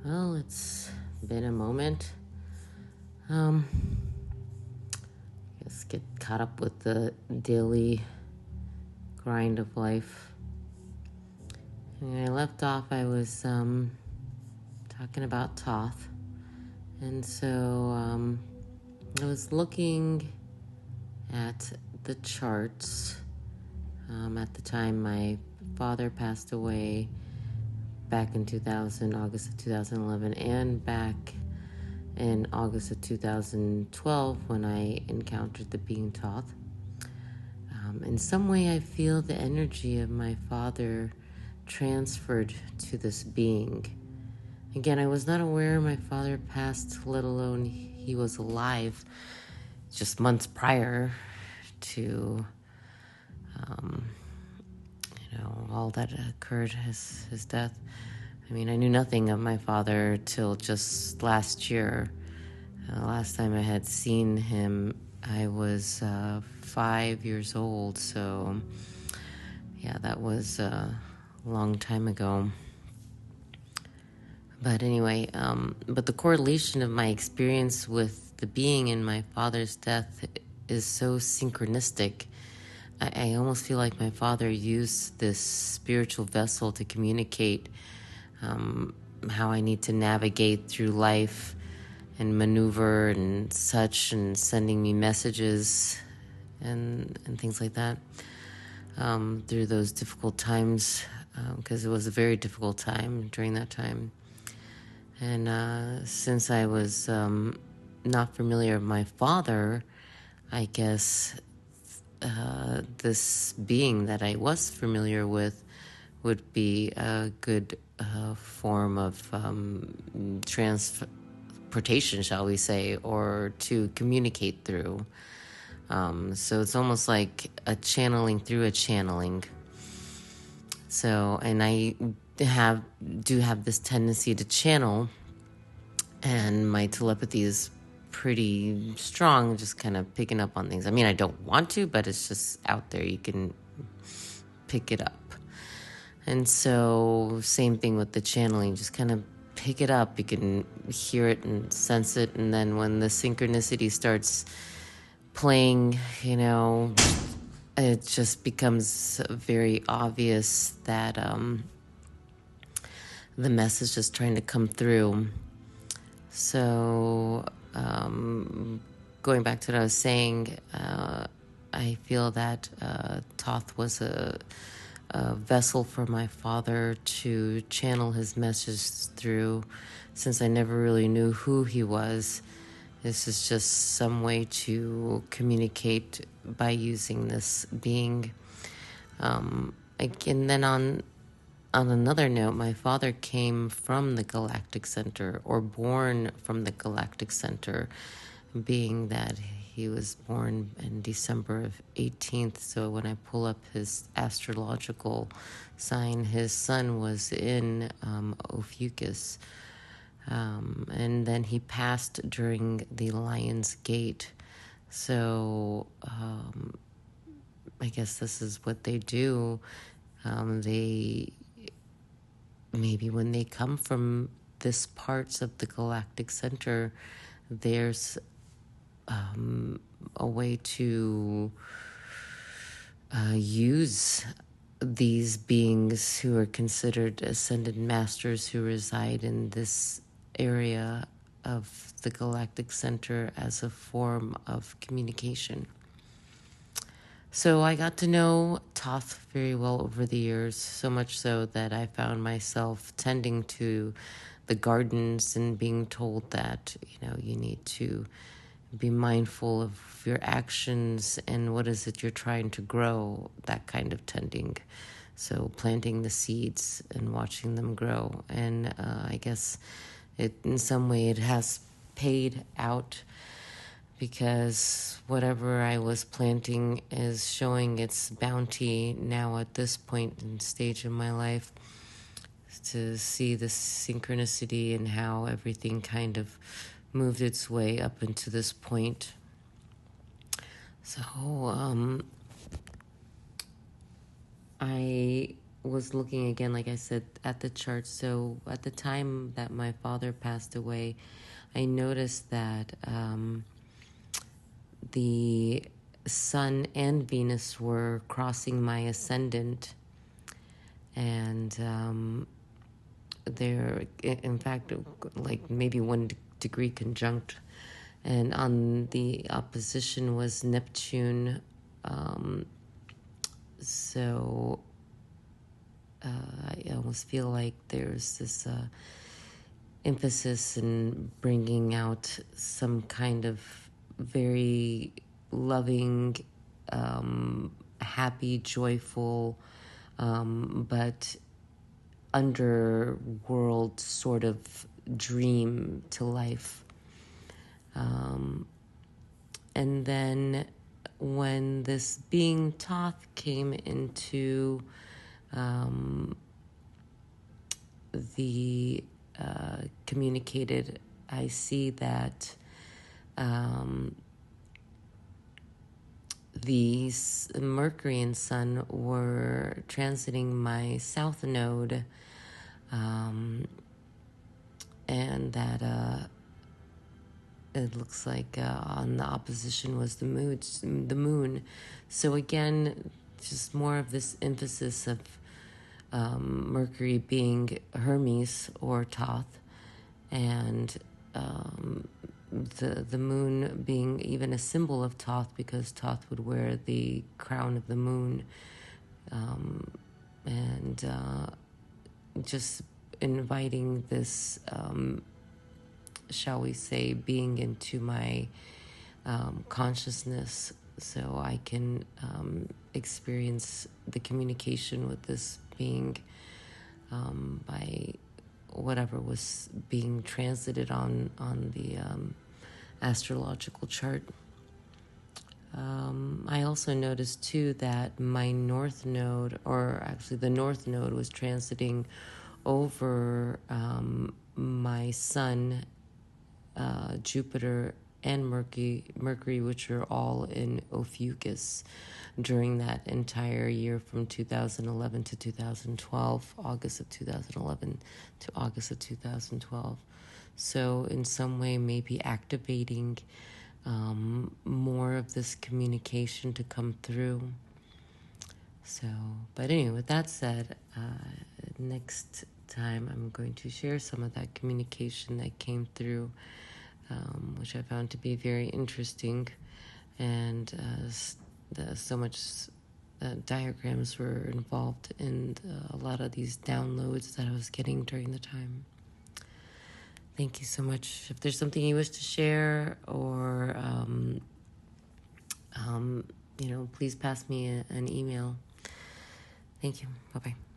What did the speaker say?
Well, it's been a moment. I guess get caught up with the daily grind of life. When I left off, I was talking about Toth. And so I was looking at the charts. At the time, my father passed away back in August of 2011, and back in August of 2012 when I encountered the being Toth. In some way, I feel the energy of my father transferred to this being. Again, I was not aware my father passed, let alone he was alive just months prior to, all that occurred, his death. I mean, I knew nothing of my father till just last year. Last time I had seen him, I was 5 years old, so yeah, that was a long time ago. But anyway, but the correlation of my experience with the being in my father's death is so synchronistic. I almost feel like my father used this spiritual vessel to communicate how I need to navigate through life and maneuver and such, and sending me messages and things like that through those difficult times, because it was a very difficult time during that time. And since I was not familiar with my father, I guess this being that I was familiar with would be a good form of transportation, shall we say, or to communicate through. So it's almost like a channeling through a channeling. So, and I do have this tendency to channel, and my telepathy is pretty strong, just kind of picking up on things. I mean, I don't want to, but it's just out there. You can pick it up. And so, same thing with the channeling, just kind of pick it up. You can hear it and sense it. And then when the synchronicity starts playing, it just becomes very obvious that the message is trying to come through. So, going back to what I was saying, I feel that Toth was a vessel for my father to channel his message through, since I never really knew who he was. This is just some way to communicate by using this being. And then on another note, my father came from the galactic center, or born from the galactic center, being that he was born in December of 18th. So when I pull up his astrological sign, his sun was in Ophiuchus. And then he passed during the Lion's Gate. So I guess this is what they do. They maybe when they come from this parts of the galactic center, there's a way to use these beings who are considered ascended masters who reside in this area of the galactic center as a form of communication. So I got to know Toth very well over the years, so much so that I found myself tending to the gardens and being told that, you need to be mindful of your actions and what is it you're trying to grow, that kind of tending. So planting the seeds and watching them grow. And I guess in some way it has paid out, because whatever I was planting is showing its bounty now at this point in stage in my life, to see the synchronicity and how everything kind of moved its way up into this point. So I was looking again, like I said, at the chart. So at the time that my father passed away, I noticed that the Sun and Venus were crossing my ascendant, and they're in fact like maybe 1 degree conjunct, and on the opposition was Neptune. So I almost feel like there's this emphasis in bringing out some kind of very loving, happy, joyful, but underworld sort of dream to life. And then when this being Toth came into the communicated, I see that the Mercury and Sun were transiting my south node, and that it looks like on the opposition was the moon. So again, just more of this emphasis of Mercury being Hermes or Toth, and the moon being even a symbol of Toth, because Toth would wear the crown of the moon, and just inviting this, shall we say, being into my consciousness, so I can experience the communication with this being by whatever was being transited on the astrological chart. I also noticed too that my north node, or actually the north node, was transiting over my sun, Jupiter, and Mercury, which are all in Ophiuchus during that entire year from 2011 to 2012, August of 2011 to August of 2012. So in some way, maybe activating more of this communication to come through. So, but anyway, with that said, next time I'm going to share some of that communication that came through, which I found to be very interesting, and so much diagrams were involved in a lot of these downloads that I was getting during the time. Thank you so much. If there's something you wish to share, or please pass me an email. Thank you. Bye-bye.